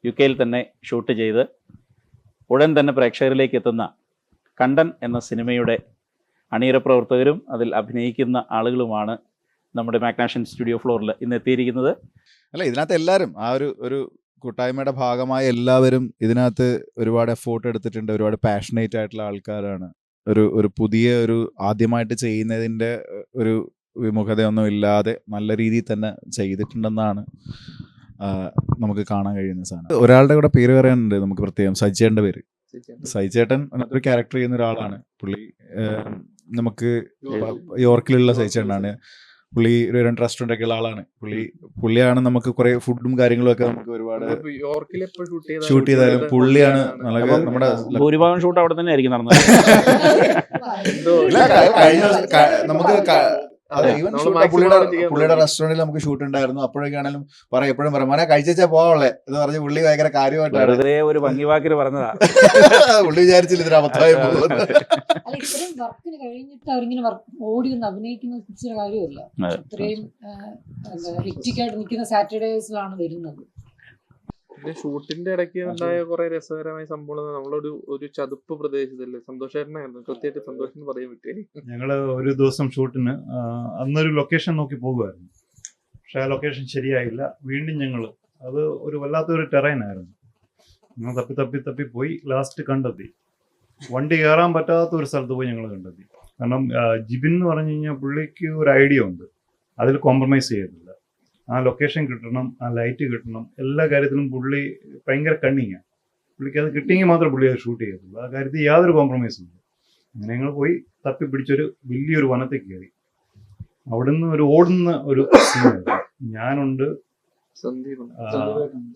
UK-യിൽ തന്നെ ഷൂട്ട് ചെയ്ത് ഉടൻ തന്നെ പ്രേക്ഷകരിലേക്ക് എത്തുന്ന കണ്ടൻ എന്ന സിനിമയുടെ അണിയറ പ്രവർത്തകരും അതിൽ അഭിനയിക്കുന്ന ആളുകളുമാണ് നമ്മുടെ മാഗ്നാഷൻ സ്റ്റുഡിയോ ഫ്ലോറിൽ ഇന്ന് എത്തിയിരിക്കുന്നത്. അല്ല, ഇതിനകത്ത് എല്ലാവരും ആ ഒരു കൂട്ടായ്മയുടെ ഭാഗമായ എല്ലാവരും ഇതിനകത്ത് ഒരുപാട് എഫോർട്ട് എടുത്തിട്ടുണ്ട്. ഒരുപാട് പാഷനേറ്റ് ആയിട്ടുള്ള ആൾക്കാരാണ്. ഒരു പുതിയ ആദ്യമായിട്ട് ചെയ്യുന്നതിൻ്റെ ഒരു വിമുഖതയൊന്നും ഇല്ലാതെ നല്ല രീതിയിൽ തന്നെ ചെയ്തിട്ടുണ്ടെന്നാണ് നമുക്ക് കാണാൻ കഴിയുന്ന സാധനം. ഒരാളുടെ കൂടെ പേര് പറയാനുണ്ട് നമുക്ക് പ്രത്യേകം, സജിചേട്ടൻ്റെ പേര്. സജിചേട്ടൻ ഒരു ക്യാരക്ടർ ചെയ്യുന്ന ഒരാളാണ്. പുള്ളി നമുക്ക് യോർക്കിലുള്ള സജിചേട്ടനാണ്. പുള്ളി ഒരു 2 റെസ്റ്റോറൻ്റ് ഒക്കെ ഉള്ള ആളാണ്. പുള്ളിയാണ് നമുക്ക് കുറെ ഫുഡും കാര്യങ്ങളും ഒക്കെ നമുക്ക് ഒരുപാട് ഷൂട്ട് ചെയ്താലും പുള്ളിയാണ് നമ്മുടെ ഭൂരിഭാഗം ഷൂട്ട് അവിടെ തന്നെ ആയിരിക്കും നടന്നത്. നമുക്ക് പുള്ളിയുടെ റെസ്റ്റോറന്റിൽ നമുക്ക് ഷൂട്ട് ഉണ്ടായിരുന്നു. അപ്പോഴൊക്കെ ആണെങ്കിലും എപ്പോഴും പറയും മോനെ കഴിച്ചാ പോവാളെ എന്ന് പറഞ്ഞ് പുള്ളി ഭയങ്കര കാര്യമായിട്ടാണ് ഒരു ഭംഗിവാക്കിന് പറഞ്ഞതാ. പുള്ളി വിചാരിച്ചില്ല ഇതിന് അബദ്ധമായി പോകുന്നത്. ഇത്രയും വർക്കിന് കഴിഞ്ഞിട്ട് അവരിങ്ങനെ ഓടി ഒന്ന് അഭിനയിക്കുന്ന കാര്യമല്ല. ഇത്രയും ഹെക്റ്റിക്കായിട്ട് നിൽക്കുന്ന സാറ്റർഡേസിലാണ് വരുന്നത്. ഷൂട്ടിന്റെ ഇടയ്ക്ക് ഉണ്ടായ കുറെ രസകരമായ സംഭവം. നമ്മളൊരു ചതുപ്പ് പ്രദേശത്തല്ലേ, സന്തോഷേട്ടനായിരുന്നു. കൃത്യമായിട്ട് സന്തോഷം പറയാൻ പറ്റിയ ഞങ്ങള് ഒരു ദിവസം ഷൂട്ടിന് അന്നൊരു ലൊക്കേഷൻ നോക്കി പോകുമായിരുന്നു. പക്ഷെ ആ ലൊക്കേഷൻ ശരിയായില്ല. വീണ്ടും ഞങ്ങള് അത് ഒരു വല്ലാത്തൊരു ടെറൈൻ ആയിരുന്നു. ഞങ്ങൾ തപ്പി പോയി ലാസ്റ്റ് കണ്ടെത്തി. വണ്ടി കയറാൻ പറ്റാത്ത ഒരു സ്ഥലത്ത് പോയി ഞങ്ങൾ കണ്ടെത്തി. കാരണം ജിബിൻ എന്ന് പറഞ്ഞു കഴിഞ്ഞാൽ പുള്ളിക്ക് ഒരു ഐഡിയ ഉണ്ട്, അതിൽ കോംപ്രമൈസ് ചെയ്തിട്ടില്ല. ആ ലൊക്കേഷൻ കിട്ടണം, ആ ലൈറ്റ് കിട്ടണം, എല്ലാ കാര്യത്തിലും പുള്ളി ഭയങ്കര കണ്ണിങ്ങാണ്. പുള്ളിക്ക് അത് കിട്ടിയെങ്കിൽ മാത്രമേ പുള്ളി അത് ഷൂട്ട് ചെയ്യത്തുള്ളൂ. ആ കാര്യത്തിൽ യാതൊരു കോംപ്രമൈസും ഇല്ല. അങ്ങനെ ഞങ്ങൾ പോയി തപ്പിപ്പിടിച്ചൊരു വലിയൊരു വനത്തിൽ കയറി. അവിടുന്ന് ഒരു ഓടുന്ന ഒരു സീനായിരുന്നു. ഞാനുണ്ട്,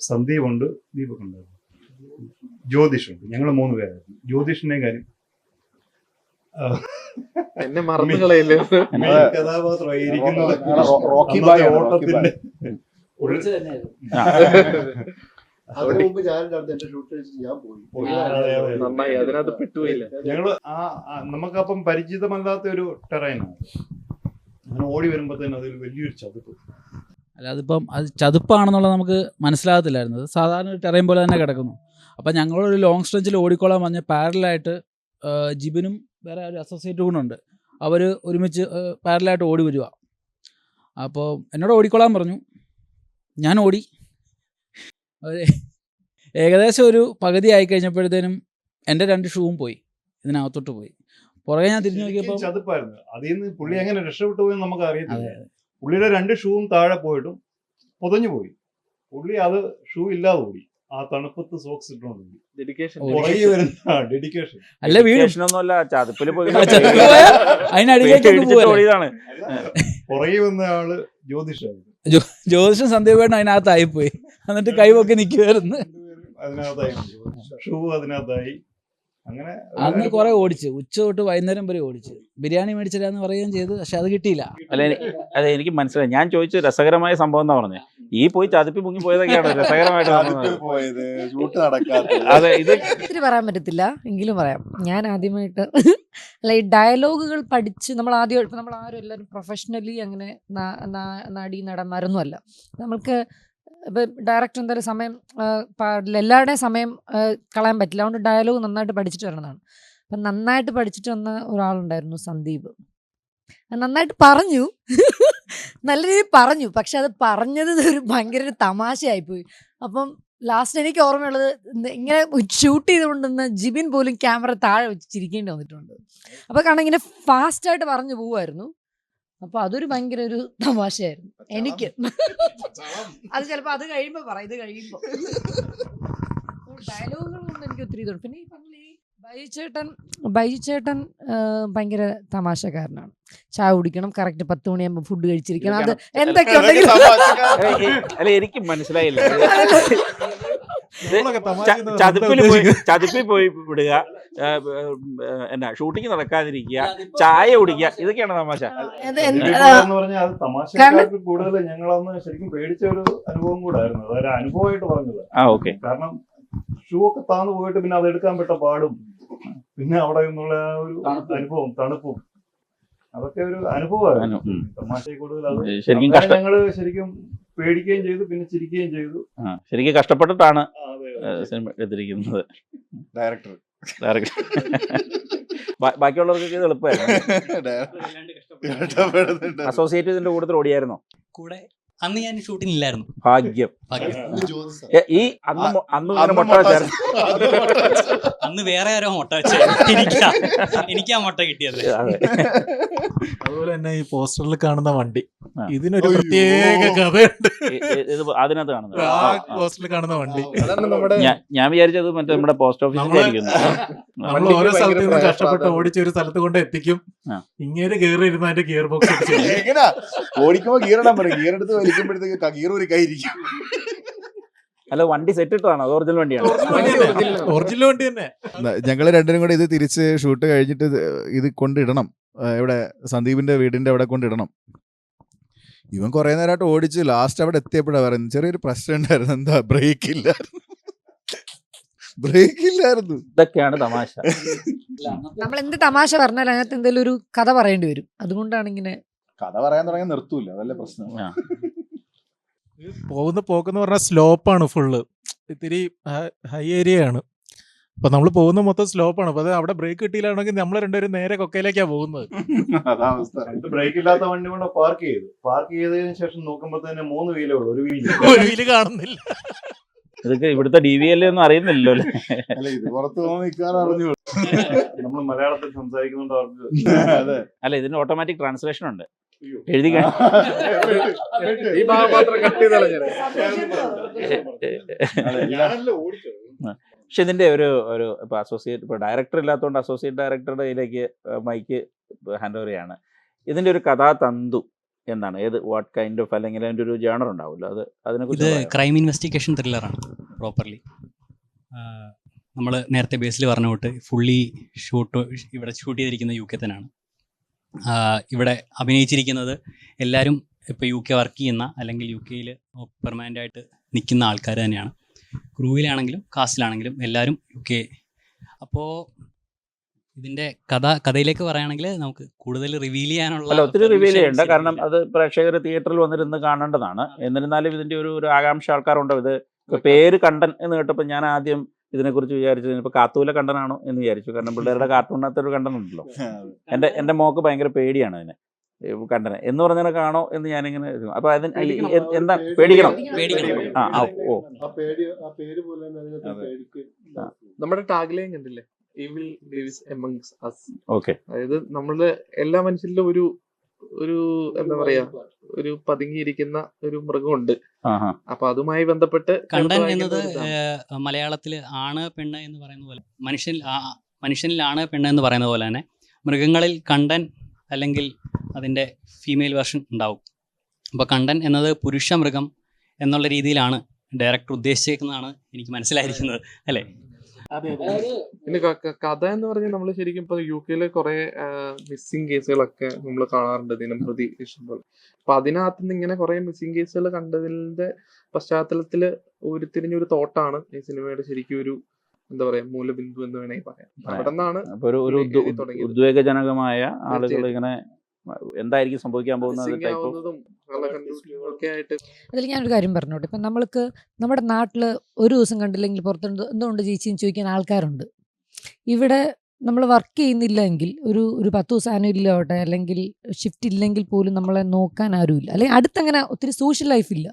സന്ദീപുണ്ട്, ദീപക് ഉണ്ടായിരുന്നു, ജ്യോതിഷുണ്ട്. ഞങ്ങൾ 3 പേരായിരുന്നു. ജ്യോതിഷിന്റെ കാര്യം എന്നെ മറന്നുകളയല്ലേ കഥാപാത്രമായി ഇരിക്കുന്നത്. ഓട്ടത്തിന്റെ നന്നായി അതിനകത്ത് പെട്ടുപോയില്ല. ഞങ്ങള് നമുക്കപ്പം പരിചിതമല്ലാത്ത ഒരു ടെറൈനാണ്. അങ്ങനെ ഓടി വരുമ്പോ തന്നെ അതിൽ വലിയൊരു ചതുപ്പ്. അല്ല, അതിപ്പം അത് ചതുപ്പാണെന്നുള്ളത് നമുക്ക് മനസ്സിലാകത്തില്ലായിരുന്നത്. സാധാരണ ഒരു ടെറൈൻ പോലെ തന്നെ കിടക്കുന്നു. അപ്പം ഞങ്ങളൊരു ലോങ് സ്ട്രെച്ചിൽ ഓടിക്കോളാൻ പറഞ്ഞ് പാരലായിട്ട് ജിബിനും വേറെ ഒരു അസോസിയേറ്റ് കൂടെ അവർ ഒരുമിച്ച് പാരലായിട്ട് ഓടി വരിക. അപ്പോൾ എന്നോട് ഓടിക്കോളാൻ പറഞ്ഞു. ഞാൻ ഓടി. ഏകദേശം ഒരു പകുതി ആയി കഴിഞ്ഞപ്പോഴത്തേനും എൻ്റെ 2 ഷൂവും പോയി, ഇതിനകത്തോട്ട് പോയി. പുറകെ ഞാൻ തിരിഞ്ഞു നോക്കിയപ്പോൾ ചതുപ്പായിരുന്നു. അതിൽ നിന്ന് പുള്ളി എങ്ങനെ രക്ഷപ്പെട്ടു പോയെന്ന് നമുക്ക് അറിയത്തില്ല. പുള്ളിയുടെ 2 ഷൂവും താഴെ പോയിട്ടും പൊതഞ്ഞു പോയി. പുള്ളി അത് ഷൂ ഇല്ലാതെ ഓടി. ആ തണുപ്പത്ത് സോക്സ് ഇട്ടുകൊണ്ട് ഡെഡിക്കേഷൻ. അല്ല, വീടൊന്നുമല്ല, ചതുപ്പില് പോയി അതിനടിയിലേക്കാണ്. പുറകെ വന്ന ആള് ജ്യോതിഷായിരുന്നു. ജ്യോതിഷം സന്ധ്യവേട്ടൻ അതിനകത്തായി പോയി. എന്നിട്ട് കൈവൊക്കെ നിൽക്കുമായിരുന്നു. അതിനകത്തായി ഷൂ അതിനകത്തായി. അങ്ങനെ അന്ന് കുറെ ഓടിച്ച്, ഉച്ച തൊട്ട് വൈകുന്നേരം വരെ ഓടിച്ച്. ബിരിയാണി മേടിച്ചില്ലാന്ന് പറയുകയും ചെയ്തു, പക്ഷെ അത് കിട്ടിയില്ല. അതെ, എനിക്ക് മനസ്സിലായി. ഞാൻ ചോദിച്ചത് രസകരമായ സംഭവം എന്നാ പറഞ്ഞത്. ഈ പോയി ചതുപ്പി മുങ്ങി പോയതൊക്കെയാണ് രസകരമായിട്ട്. അതെ, ഇത് ഒത്തിരി പറയാൻ പറ്റത്തില്ല, എങ്കിലും പറയാം. ഞാൻ ആദ്യമായിട്ട് അല്ല, ഈ ഡയലോഗുകൾ പഠിച്ച് നമ്മൾ ആരും എല്ലാവരും പ്രൊഫഷണലി അങ്ങനെ നടി നടന്മാരൊന്നും അല്ല. നമ്മൾക്ക് ഇപ്പം ഡയറക്ടർ എന്തായാലും സമയം എല്ലാവരുടെയും സമയം കളയാൻ പറ്റില്ല. അതുകൊണ്ട് ഡയലോഗ് നന്നായിട്ട് പഠിച്ചിട്ട് വരണതാണ്. അപ്പം നന്നായിട്ട് പഠിച്ചിട്ട് വന്ന ഒരാളുണ്ടായിരുന്നു, സന്ദീപ്. നന്നായിട്ട് പറഞ്ഞു, നല്ല രീതിയിൽ പറഞ്ഞു. പക്ഷെ അത് പറഞ്ഞത് ഒരു ഭയങ്കര ഒരു തമാശയായിപ്പോയി. അപ്പം ലാസ്റ്റ് എനിക്ക് ഓർമ്മയുള്ളത്, ഇങ്ങനെ ഷൂട്ട് ചെയ്തുകൊണ്ടിരുന്ന ജിബിൻ പോലും ക്യാമറ താഴെ വെച്ച് ചിരിക്കേണ്ടി വന്നിട്ടുണ്ട്. അപ്പോൾ കാരണം ഇങ്ങനെ ഫാസ്റ്റായിട്ട് പറഞ്ഞു പോവുമായിരുന്നു. അപ്പോൾ അതൊരു ഭയങ്കര ഒരു തമാശയായിരുന്നു എനിക്ക്. അത് ചിലപ്പോൾ അത് കഴിയുമ്പോൾ പറയാം, ഇത് കഴിയുമ്പോൾ ഡയലോഗുകൾ കൊണ്ട് എനിക്ക് ഒത്തിരി ഇതുണ്ട്. പിന്നെ ഈ പറഞ്ഞ ബൈജുചേട്ടൻ ഭയങ്കര തമാശക്കാരനാണ്. ചായ കുടിക്കണം, കറക്റ്റ് 10 മണിയാകുമ്പോൾ ഫുഡ് കഴിച്ചിരിക്കണം. അത് എന്തൊക്കെ അല്ല, എനിക്ക് മനസ്സിലായില്ല. ചതുപ്പിൽ പോയി വിടുക, എന്നാ ഷൂട്ടിങ് നടക്കാതിരിക്കുക, ചായ കുടിക്കുക, ഇതൊക്കെയാണ് തമാശ. കൂടുതൽ ഞങ്ങളന്ന് ശരിക്കും പേടിച്ച ഒരു അനുഭവം കൂടായിരുന്നു. അതൊരു അനുഭവമായിട്ട് പറഞ്ഞത്. ഓക്കെ. കാരണം ഷൂ ഒക്കെ താന്നു പോയിട്ട് പിന്നെ അത് എടുക്കാൻ പെട്ട പാടും, പിന്നെ അവിടെ നിന്നുള്ള ഒരു അനുഭവം, തണുപ്പും അതൊക്കെ ഒരു അനുഭവമായിരുന്നു. ഉം. തമാശയിൽ കൂടുതൽ അത് ശരിക്കും അങ്ങനെ കഷ്ട ഞങ്ങള് ശരിക്കും പേടിക്കുകയും ചെയ്തു, പിന്നെ ചിരിക്കുകയും ചെയ്തു. ശരിക്കും കഷ്ടപ്പെട്ടിട്ടാണ് അതെ. സിനിമ എടുത്തിരിക്കുന്നത്. ഡയറക്ടർ ഡയറക്റ്റ് ബാക്കിയുള്ളവർക്ക് ഇത് എളുപ്പമായിരുന്നു. അസോസിയേറ്റ് ഇതിന്റെ കൂട്ടത്തിൽ ഓടിയായിരുന്നോ? കൂടെ അന്ന് ഞാൻ ഷൂട്ടിനില്ലായിരുന്നു. ഭാഗ്യം. ഭാഗ്യം. ഈ അന്ന് ഇങ്ങനെ മുട്ട വെച്ചായിരുന്നു. അന്ന് വേറെ ആരോ മുട്ട വെച്ച എനിക്കാ മുട്ട കിട്ടിയത്. അതെ. അതുപോലെ തന്നെ ഈ പോസ്റ്ററിൽ കാണുന്ന വണ്ടി, ആ. ഇതിനൊരു പ്രത്യേക കഥയുണ്ട്. ഇത് അതിനകത്ത് കാണുന്നത്. ആ പോസ്റ്ററിൽ കാണുന്ന വണ്ടി അതാണ് നമ്മുടെ ഞാൻ വിചാരിച്ചത് മറ്റേ നമ്മുടെ പോസ്റ്റ് ഓഫീസിലായിരിക്കുന്നു. നമ്മൾ വണ്ടിക്ക് ഓരോ സ്ഥലത്ത് ഭയങ്കര നിന്ന് കഷ്ടപ്പെട്ട് പ്രയാസമാണ്. ഓടിച്ച് ഒരു സ്ഥലത്ത് കൊണ്ട് എത്തിക്കും. ആ. ഇങ്ങനെ കയറി ഇരുന്ന് അതിന്റെ ഗിയർ ബോക്സ് എങ്ങനാ ഓടിക്കുമ്പോ ഗിയറിടാൻ പറയും, ഗിയർ എടുത്ത് വലിക്കുമ്പോഴത്തേക്ക് ഗിയർ ഒരു കൈയിരിക്കും. അല്ല, വണ്ടി സെറ്റ് ഇട്ടതാണോ? അത് ഒറിജിനൽ വണ്ടിയാണ്. ഒറിജിനൽ വണ്ടി തന്നെ. ഞങ്ങൾ രണ്ടുപേരും കൂടെ ഇത് തിരിച്ച് ഷൂട്ട് കഴിഞ്ഞിട്ട് ഇത് കൊണ്ടിടണം. ഇവിടെ സന്ദീപിന്റെ വീടിന്റെ അവിടെ കൊണ്ടിടണം. ഇവൻ കുറെ നേരമായിട്ട് ഓടിച്ച് ലാസ്റ്റ് അവിടെ എത്തിയപ്പോഴാണ് പറയുന്നത് ചെറിയൊരു പ്രശ്നം ഉണ്ടായിരുന്നു. എന്താ ബ്രേക്ക് ഇല്ലായിരുന്നു. ഇതൊക്കെയാണ് തമാശ. നമ്മൾ എന്ത് തമാശ പറഞ്ഞാലും അതിനകത്ത് എന്തെങ്കിലും ഒരു കഥ പറയേണ്ടി വരും. അതുകൊണ്ടാണ് ഇങ്ങനെ കഥ പറയാൻ തുടങ്ങി നിർത്തൂല, അതല്ലേ പ്രശ്നം. ആ. പോകുന്ന പോക്കെന്ന് പറഞ്ഞാൽ സ്ലോപ്പാണ് ഫുള്ള്. ഇത്തിരി ഹൈ ഏരിയ ആണ്. അപ്പൊ നമ്മൾ പോകുന്ന മൊത്തം സ്ലോപ്പാണ്. അപ്പൊ അത് അവിടെ ബ്രേക്ക് കിട്ടിയില്ലാണെങ്കിൽ നമ്മൾ രണ്ടുപേരും നേരെ കൊക്കയിലേക്കാ പോകുന്നത്. അതാ അവസ്ഥ. രണ്ട് ബ്രേക്ക് ഇല്ലാത്ത വണ്ടി കൊണ്ട് പാർക്ക് ചെയ്തതിനു ശേഷം നോക്കുമ്പോ തന്നെ 3 വീലേ ഉള്ളൂ, ഒരു വീല്. ഒരു വീല് കാണുന്നില്ല. ഇതൊക്കെ ഇവിടുത്തെ DVL ഒന്നും അറിയുന്നില്ലല്ലോ അല്ലേ? അല്ല, ഇത് പുറത്ത് പോകാൻ നിൽക്കാൻ അറിഞ്ഞു. നമ്മൾ മലയാളത്തിൽ സംസാരിക്കുന്നുണ്ട് അവർക്ക്. അതെ. അല്ല, ഇതിന് ഓട്ടോമാറ്റിക് ട്രാൻസ്ലേഷൻ ഉണ്ട്. എഴുതി ഈ ഭാഗം മാത്രം കട്ട് ചെയ്താലും പക്ഷെ ഇതിന്റെ ഒരു ഇപ്പൊ അസോസിയേറ്റ്, ഇപ്പൊ ഡയറക്ടർ ഇല്ലാത്തതുകൊണ്ട് അസോസിയേറ്റ് ഡയറക്ടറുടെ കയ്യിലേക്ക് മൈക്ക് ഹാൻഡ് ഓവർ ചെയ്യാണ്. ഇതിന്റെ ഒരു കഥാതന്തു എന്താണ്? ഏത് വാട്ട് കൈൻഡ് ഓഫ്, അല്ലെങ്കിൽ അതിന്റെ ഒരു ജേണർ ഉണ്ടാവുമല്ലോ, അത് ഇത് അതിനെക്കുറിച്ച് ക്രൈം ഇൻവെസ്റ്റിഗേഷൻ ത്രില്ലറാണ് പ്രോപ്പർലി. നമ്മൾ നേരത്തെ ബേസിൽ പറഞ്ഞ തൊട്ട് ഫുള്ളി ഇവിടെ ഷൂട്ട് ചെയ്തിരിക്കുന്ന UK തന്നെയാണ്. ഇവിടെ അഭിനയിച്ചിരിക്കുന്നത് എല്ലാവരും ഇപ്പോൾ UK വർക്ക് ചെയ്യുന്ന അല്ലെങ്കിൽ UK പെർമനൻ്റ് ആയിട്ട് നിൽക്കുന്ന ആൾക്കാർ തന്നെയാണ്. ക്രൂവിലാണെങ്കിലും കാസ്റ്റിലാണെങ്കിലും എല്ലാവരും UK. അപ്പോൾ ഇതിൻ്റെ കഥയിലേക്ക് പറയുകയാണെങ്കിൽ നമുക്ക് കൂടുതൽ റിവീൽ ചെയ്യാനുള്ള അല്ല, ഒത്തിരി റിവീൽ ചെയ്യണ്ട. permissions കാരണം ഇല്ല. അത് പ്രേക്ഷകർ തിയേറ്ററിൽ വന്നിരുന്ന് കാണേണ്ടതാണ്. എന്നിരുന്നാലും ഇതിന്റെ ഒരു ആകാംക്ഷ ആൾക്കാരുണ്ടോ? ഇത് ഇപ്പൊ പേര് കണ്ടൻ എന്ന് കേട്ടപ്പോൾ ഞാൻ ആദ്യം ഇതിനെക്കുറിച്ച് വിചാരിച്ചത് ഇപ്പൊ കാത്തൂല കണ്ടനാണോ എന്ന് വിചാരിച്ചു. കാരണം പിള്ളേരുടെ കാർട്ടൂണിനകത്ത് ഒരു കണ്ടൻ ഉണ്ടല്ലോ. എന്റെ മോക്ക് ഭയങ്കര പേടിയാണ് അതിനെ, കണ്ടനെ എന്ന് പറഞ്ഞാൽ കാണോ എന്ന് ഞാനിങ്ങനെ. അപ്പൊ അതിന് എന്താ പേടിക്കണം? പേടിക്കണം. ഓ നമ്മുടെ ടാഗ് ലൈൻ കണ്ടില്ലേ, evil lives amongst us. Okay. അതായത് നമ്മളുടെ എല്ലാ മനുഷ്യരിലും ഒരു എന്താ പറയാ, ഒരു പതുങ്ങിയിരിക്കുന്ന ഒരു മൃഗമുണ്ട്. അപ്പൊ അതുമായി ബന്ധപ്പെട്ട് കണ്ടൻ എന്നത് മലയാളത്തിൽ ആണ് പെണ്ണ് എന്ന് പറയുന്ന പോലെ, മനുഷ്യനിൽ ആണ് പെണ്ണ് എന്ന് പറയുന്ന പോലെ തന്നെ മൃഗങ്ങളിൽ കണ്ടൻ അല്ലെങ്കിൽ അതിൻ്റെ ഫീമെയിൽ വെർഷൻ ഉണ്ടാവും. അപ്പോൾ കണ്ടൻ എന്നത് പുരുഷ മൃഗം എന്നുള്ള രീതിയിലാണ് ഡയറക്ടർ ഉദ്ദേശിച്ചേക്കുന്നതാണ് എനിക്ക് മനസ്സിലായിരിക്കുന്നത്, അല്ലേ? പിന്നെ കഥ എന്ന് പറഞ്ഞാൽ നമ്മൾ ശരിക്കും ഇപ്പൊ UK കുറെ മിസ്സിംഗ് കേസുകളൊക്കെ നമ്മൾ കാണാറുണ്ട് ദിനംപ്രതി ഇഷ്ടംപോലെ. അപ്പൊ അതിനകത്ത് നിന്ന് ഇങ്ങനെ കുറെ മിസ്സിംഗ് കേസുകൾ കണ്ടതിന്റെ പശ്ചാത്തലത്തില് ഉരുത്തിരിഞ്ഞൊരു തോട്ടാണ് ഈ സിനിമയുടെ ശരിക്കും ഒരു എന്താ പറയാ മൂലബിന്ദു എന്ന് വേണമെങ്കിൽ പറയാം. അവിടെ നിന്നാണ് ഉദ്വേഗജനകമായ ആളുകൾ ഇങ്ങനെ എന്തായിരിക്കും സംഭവിക്കാൻ പോകുന്നത് അതിൽ ഞാനൊരു കാര്യം പറഞ്ഞോട്ടെ. ഇപ്പം നമ്മൾക്ക് നമ്മുടെ നാട്ടിൽ ഒരു ദിവസം കണ്ടില്ലെങ്കിൽ പുറത്ത് എന്തുകൊണ്ട് ചേച്ചിന്ന് ചോദിക്കാൻ ആൾക്കാരുണ്ട്. ഇവിടെ നമ്മൾ വർക്ക് ചെയ്യുന്നില്ലെങ്കിൽ ഒരു 10 ദിവസം ആനുവൽ ആവട്ടെ അല്ലെങ്കിൽ ഷിഫ്റ്റ് ഇല്ലെങ്കിൽ പോലും നമ്മളെ നോക്കാൻ ആരുമില്ല, അല്ലെങ്കിൽ അടുത്തങ്ങനെ ഒത്തിരി സോഷ്യൽ ലൈഫില്ല.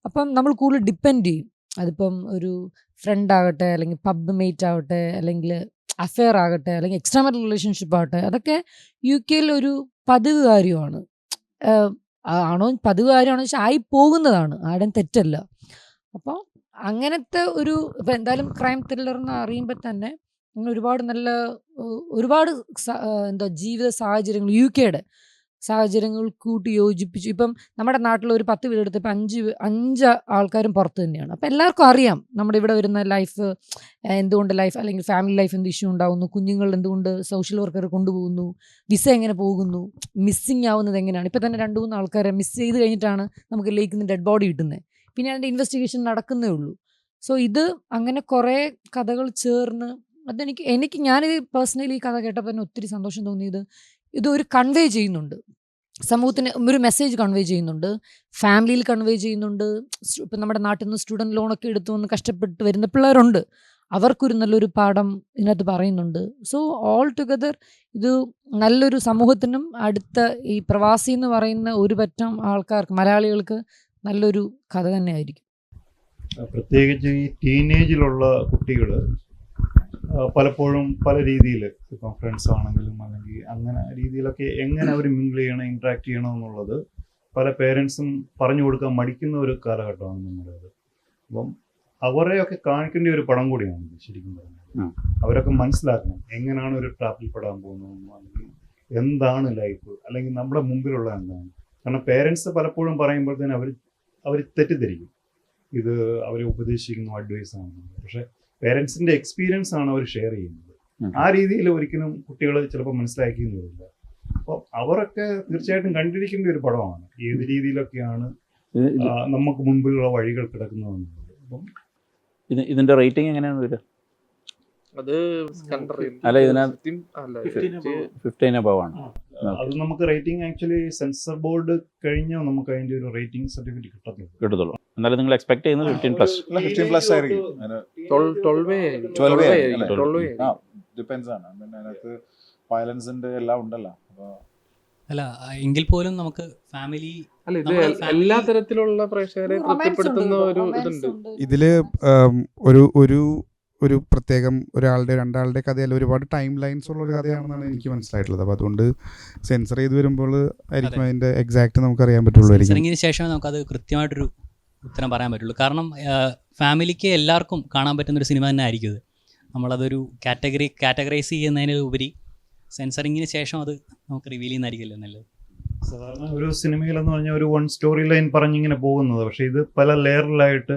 അപ്പം നമ്മൾ കൂടുതൽ ഡിപ്പെൻഡ് ചെയ്യും. അതിപ്പം ഒരു ഫ്രണ്ട് ആകട്ടെ, അല്ലെങ്കിൽ പബ് മേറ്റ് ആവട്ടെ, അല്ലെങ്കിൽ അഫെയർ ആകട്ടെ, അല്ലെങ്കിൽ എക്സ്ട്രാ മാരിറ്റൽ റിലേഷൻഷിപ്പ് ആവട്ടെ, അതൊക്കെ UK ഒരു പതിവ് കാര്യമാണ്. പതിവ് കാര്യമാണെന്ന് വെച്ചാൽ ആയി പോകുന്നതാണ്, ആരും തെറ്റല്ല. അപ്പോൾ അങ്ങനത്തെ ഇപ്പം എന്തായാലും ക്രൈം ത്രില്ലർ എന്ന് അറിയുമ്പോൾ തന്നെ അങ്ങനെ ഒരുപാട് എന്താ ജീവിത സാഹചര്യങ്ങൾ UK സാഹചര്യങ്ങൾ കൂട്ടി യോജിപ്പിച്ചു. ഇപ്പം നമ്മുടെ നാട്ടിൽ ഒരു 10 വീടെടുത്ത് ഇപ്പം 5 ആൾക്കാരും പുറത്ത് തന്നെയാണ്. അപ്പം എല്ലാവർക്കും അറിയാം നമ്മുടെ ഇവിടെ വരുന്ന ലൈഫ് എന്തുകൊണ്ട് ലൈഫ് അല്ലെങ്കിൽ ഫാമിലി ലൈഫ് എന്ത് ഇഷ്യൂ ഉണ്ടാകുന്നു, കുഞ്ഞുങ്ങൾ എന്തുകൊണ്ട് സോഷ്യൽ വർക്കർ കൊണ്ടുപോകുന്നു, വിസ എങ്ങനെ പോകുന്നു, മിസ്സിങ് ആവുന്നത് എങ്ങനെയാണ്. ഇപ്പം തന്നെ 2-3 ആൾക്കാരെ മിസ് ചെയ്ത് കഴിഞ്ഞിട്ടാണ് നമുക്ക് ലേക്ക് നിന്ന് ഡെഡ് ബോഡി കിട്ടുന്നത്. പിന്നെ അതിൻ്റെ ഇൻവെസ്റ്റിഗേഷൻ നടക്കുന്നേ ഉള്ളൂ. സോ ഇത് അങ്ങനെ കുറേ കഥകൾ ചേർന്ന് ഞാനിത് പേഴ്സണലി ഈ കഥ കേട്ടപ്പോൾ തന്നെ ഒത്തിരി സന്തോഷം തോന്നിയത് ഇതൊരു കൺവേ ചെയ്യുന്നുണ്ട്, സമൂഹത്തിന് ഒരു മെസ്സേജ് കൺവേ ചെയ്യുന്നുണ്ട്, ഫാമിലിയിൽ കൺവേ ചെയ്യുന്നുണ്ട്. ഇപ്പം നമ്മുടെ നാട്ടിൽ നിന്ന് സ്റ്റുഡൻറ് ലോണൊക്കെ എടുത്തു വന്ന് കഷ്ടപ്പെട്ട് വരുന്ന പിള്ളേരുണ്ട്, അവർക്കൊരു നല്ലൊരു പാഠം ഇതിനകത്ത് പറയുന്നുണ്ട്. സോ ഓൾ ടുഗദർ ഇത് നല്ലൊരു സമൂഹത്തിനും അടുത്ത ഈ പ്രവാസി എന്ന് പറയുന്ന ഒരു പറ്റം ആൾക്കാർക്ക്, മലയാളികൾക്ക് നല്ലൊരു കഥ തന്നെ ആയിരിക്കും. പ്രത്യേകിച്ച് ഈ ടീനേജിലുള്ള കുട്ടികൾ പലപ്പോഴും പല രീതിയിൽ, ഇപ്പം ഫ്രണ്ട്സ് ആണെങ്കിലും അല്ലെങ്കിൽ അങ്ങനെ രീതിയിലൊക്കെ എങ്ങനെ അവർ മിങ്കിൾ ചെയ്യണം, ഇൻട്രാക്ട് ചെയ്യണം എന്നുള്ളത് പല പേരൻസും പറഞ്ഞു കൊടുക്കാൻ മടിക്കുന്ന ഒരു കാലഘട്ടമാണ് നമ്മുടേത്. അപ്പം അവരെയൊക്കെ കാണിക്കേണ്ട ഒരു പടം കൂടിയാണ് ഇത് ശരിക്കും പറഞ്ഞാൽ. അവരൊക്കെ മനസ്സിലാക്കണം എങ്ങനെയാണ് ഒരു ട്രാപ്പിൽ പെടാൻ പോകുന്നതെന്നോ, അല്ലെങ്കിൽ എന്താണ് ലൈഫ്, അല്ലെങ്കിൽ നമ്മുടെ മുമ്പിലുള്ള എന്താണ്. കാരണം പേരൻസ് പലപ്പോഴും പറയുമ്പോഴത്തേനും അവർ തെറ്റിദ്ധരിക്കും ഇത് അവരെ ഉപദേശിക്കുന്നു, അഡ്വൈസ് ആണെന്ന്. പക്ഷെ പേരൻസിന്റെ എക്സ്പീരിയൻസ് ആണ് അവർ ഷെയർ ചെയ്യുന്നത്. ആ രീതിയിൽ ഒരിക്കലും കുട്ടികൾ ചിലപ്പോൾ മനസ്സിലാക്കിയെന്നില്ല. അപ്പോൾ അവരൊക്കെ തീർച്ചയായിട്ടും കണ്ടിരിക്കേണ്ട ഒരു പടമാണ് ഏത് രീതിയിലൊക്കെയാണ് നമുക്ക് മുമ്പിലുള്ള വഴികൾ കിടക്കുന്നതെന്നുള്ളത്. അപ്പം ഇതിന്റെ റേറ്റിംഗ് എങ്ങനെയാണ് വരിക? അത് അല്ല, ഇതിനകത്ത് 15 above ആണ്. അത് നമുക്ക് റേറ്റിംഗ് ആക്ച്വലി സെൻസർ ബോർഡ് കഴിഞ്ഞാൽ നമുക്ക് അതിന്റെ ഒരു റേറ്റിംഗ് സർട്ടിഫിക്കറ്റ് കിട്ടത്തുള്ളൂ. എന്നാലും നിങ്ങൾ എക്സ്പെക്ട് ചെയ്യുന്നത് 15+. 15+ ആയിരിക്കും. 12 ഡിപ്പെൻസ് ആണ്. അതിനകത്ത് വയലൻസിന്റെ എല്ലാം ഉണ്ടല്ലോ. അല്ല എങ്കിൽ പോലും നമുക്ക് ഫാമിലി അല്ല, ഇത് എല്ലാ തരത്തിലുള്ള പ്രേക്ഷകരെ തൃപ്തിപ്പെടുത്തുന്ന ഒരു ഇതുണ്ട്. ഇതില് ഒരു ഒരു ഒരു പ്രത്യേകം ഒരാളുടെ രണ്ടാളുടെ കഥയല്ല, ഒരുപാട് ടൈം ലൈൻസ് ഉള്ള ഒരു കഥയാണെന്നാണ് എനിക്ക് മനസ്സിലായിട്ടുള്ളത്. അപ്പോൾ അതുകൊണ്ട് സെൻസർ ചെയ്ത് വരുമ്പോൾ ആയിരിക്കും അതിന്റെ എക്സാക്ട് നമുക്ക് അറിയാൻ പറ്റുള്ളൂ. സെൻസറിങ്ങിന് ശേഷമേ നമുക്കത് കൃത്യമായിട്ടൊരു ഉത്തരം പറയാൻ പറ്റുള്ളൂ. കാരണം ഫാമിലിക്ക് എല്ലാവർക്കും കാണാൻ പറ്റുന്നൊരു സിനിമ തന്നെ ആയിരിക്കും ഇത്. നമ്മളതൊരു കാറ്റഗറൈസ് ചെയ്യുന്നതിന് ഉപരി സെൻസറിങ്ങിന് ശേഷം അത് നമുക്ക് റിവീൽ ചെയ്യുന്നതായിരിക്കുമല്ലോ നല്ലത്. സാധാരണ ഒരു സിനിമയിലെന്ന് പറഞ്ഞാൽ ഒരു വൺ സ്റ്റോറി ലൈൻ പറഞ്ഞിങ്ങനെ പോകുന്നത്, പക്ഷേ ഇത് പല ലെയറിലായിട്ട്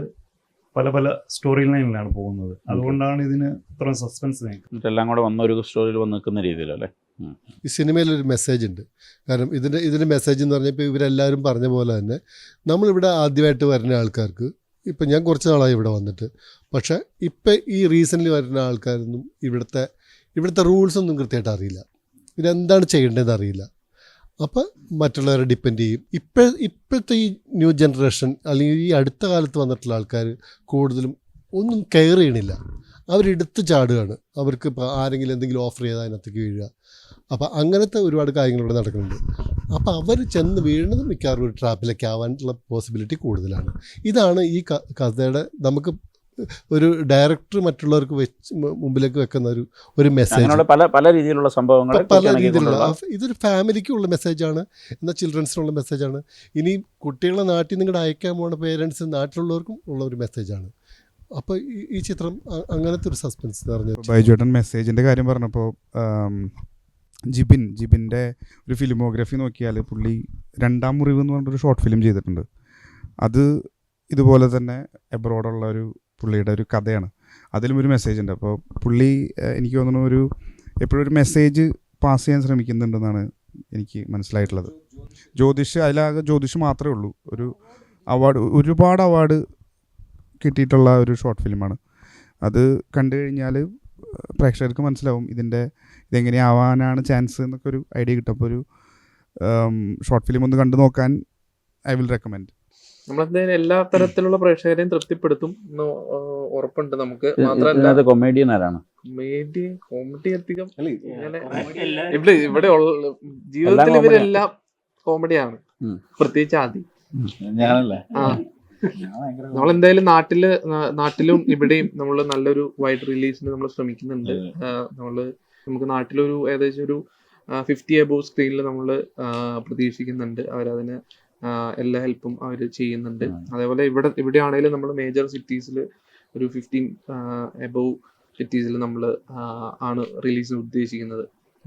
പല സ്റ്റോറി ലൈനിലാണ് പോകുന്നത്. അതുകൊണ്ടാണ് ഇതിന് ഇത്ര സസ്പെൻസ്. എല്ലാം കൂടെ വന്ന ഒരു സ്റ്റോറിയിൽ വന്ന് നിൽക്കുന്ന രീതിയിലല്ലേ. ഈ സിനിമയിലൊരു മെസ്സേജ് ഉണ്ട്. കാരണം ഇതിൻ്റെ മെസ്സേജ് എന്ന് പറഞ്ഞാൽ ഇപ്പോൾ ഇവരെല്ലാവരും പറഞ്ഞ പോലെ തന്നെ നമ്മളിവിടെ ആദ്യമായിട്ട് വരുന്ന ആൾക്കാർക്ക്, ഇപ്പം ഞാൻ കുറച്ച് നാളായി ഇവിടെ വന്നിട്ട്, പക്ഷേ ഇപ്പം ഈ റീസെൻ്റ്ലി വരുന്ന ആൾക്കാരൊന്നും ഇവിടുത്തെ റൂൾസൊന്നും കൃത്യമായിട്ട് അറിയില്ല, ഇതെന്താണ് ചെയ്യേണ്ടതെന്ന് അറിയില്ല. അപ്പോൾ മറ്റുള്ളവരെ ഡിപ്പെൻഡ് ചെയ്യും. ഇപ്പോഴത്തെ ഈ ന്യൂ ജനറേഷൻ അല്ലെങ്കിൽ ഈ അടുത്ത കാലത്ത് വന്നിട്ടുള്ള ആൾക്കാർ കൂടുതലും ഒന്നും കെയർ ചെയ്യണില്ല, അവരെടുത്ത് ചാടുകയാണ്. അവർക്ക് ഇപ്പോൾ ആരെങ്കിലും എന്തെങ്കിലും ഓഫർ ചെയ്താൽ അതിനകത്തേക്ക് വീഴുക. അപ്പോൾ അങ്ങനത്തെ ഒരുപാട് കാര്യങ്ങൾ ഇവിടെ നടക്കുന്നുണ്ട്. അപ്പോൾ അവർ ചെന്ന് വീഴുന്നത് മിക്കവാറും ഒരു ട്രാപ്പിലേക്ക് ആവാനുള്ള പോസിബിലിറ്റി കൂടുതലാണ്. ഇതാണ് ഈ കഥയുടെ നമുക്ക് ഒരു ഡയറക്ടർ മറ്റുള്ളവർക്ക് മുമ്പിലേക്ക് വെക്കുന്ന ഒരു മെസ്സേജ്. പല രീതിയിലുള്ള സംഭവങ്ങൾ, പല രീതിയിലുള്ള ഇതൊരു ഫാമിലിക്കുള്ള മെസ്സേജാണ്, എന്നാൽ ചിൽഡ്രൻസിനുള്ള മെസ്സേജാണ്. ഇനി കുട്ടികളെ നാട്ടിൽ നിങ്ങളുടെ അയക്കാൻ പോകുന്ന പേരൻസ് നാട്ടിലുള്ളവർക്കും ഉള്ള ഒരു മെസ്സേജാണ്. അപ്പോൾ ഈ ചിത്രം അങ്ങനത്തെ ഒരു സസ്പെൻസ് നിറഞ്ഞു. ബൈജുവേട്ടൻ മെസ്സേജിൻ്റെ കാര്യം പറഞ്ഞപ്പോൾ ജിബിൻ്റെ ഒരു ഫിലിമോഗ്രഫി നോക്കിയാൽ പുള്ളി രണ്ടാം മുറിവ് എന്ന് പറഞ്ഞൊരു ഷോർട്ട് ഫിലിം ചെയ്തിട്ടുണ്ട്. അത് ഇതുപോലെ തന്നെ എബ്രോഡുള്ള ഒരു പുള്ളിയുടെ ഒരു കഥയാണ്. അതിലും ഒരു മെസ്സേജ് ഉണ്ട്. അപ്പോൾ പുള്ളി എനിക്ക് തോന്നുന്നു എപ്പോഴും ഒരു മെസ്സേജ് പാസ് ചെയ്യാൻ ശ്രമിക്കുന്നുണ്ടെന്നാണ് എനിക്ക് മനസ്സിലായിട്ടുള്ളത്. അതിലാകെ ജ്യോതിഷ് മാത്രമേ ഉള്ളൂ ഒരു ഒരുപാട് അവാർഡ് കിട്ടിയിട്ടുള്ള ഒരു ഷോർട്ട് ഫിലിമാണ്. അത് കണ്ടു കഴിഞ്ഞാൽ പ്രേക്ഷകർക്ക് മനസ്സിലാവും ഇതെങ്ങനെയാവാനാണ് ചാൻസ് എന്നൊക്കെ ഒരു ഐഡിയ കിട്ടും. അപ്പോൾ ഒരു ഷോർട്ട് ഫിലിം ഒന്ന് കണ്ടു നോക്കാൻ ഐ വിൽ റെക്കമെൻഡ്. നമ്മളെന്തായാലും എല്ലാ തരത്തിലുള്ള പ്രേക്ഷകരെയും തൃപ്തിപ്പെടുത്തും എന്ന് ഉറപ്പുണ്ട് നമുക്ക്. മാത്രമല്ല കൊമേഡിയൻ ആരാണ്? കോമഡി അധികം ഇവിടെ ജീവിതത്തിൽ ഇവരെല്ലാം കോമഡിയാണ്, പ്രത്യേകിച്ച് ആദ്യം. നമ്മളെന്തായാലും നാട്ടിലും ഇവിടെയും നമ്മൾ നല്ലൊരു വൈഡ് റിലീസിന് നമ്മൾ ശ്രമിക്കുന്നുണ്ട്. നമുക്ക് നാട്ടിലൊരു ഏകദേശം ഒരു 50 above സ്ക്രീനിൽ നമ്മൾ പ്രതീക്ഷിക്കുന്നുണ്ട്. അവരതിന് എല്ലാ ഹെൽപ്പും അവർ ചെയ്യുന്നുണ്ട്. അതേപോലെ ഇവിടെ ആണെങ്കിലും നമ്മൾ മേജർ സിറ്റീസിൽ ഒരു 15 above സിറ്റീസിൽ നമ്മൾ ആണ് റിലീസ് ഉദ്ദേശിക്കുന്നത്.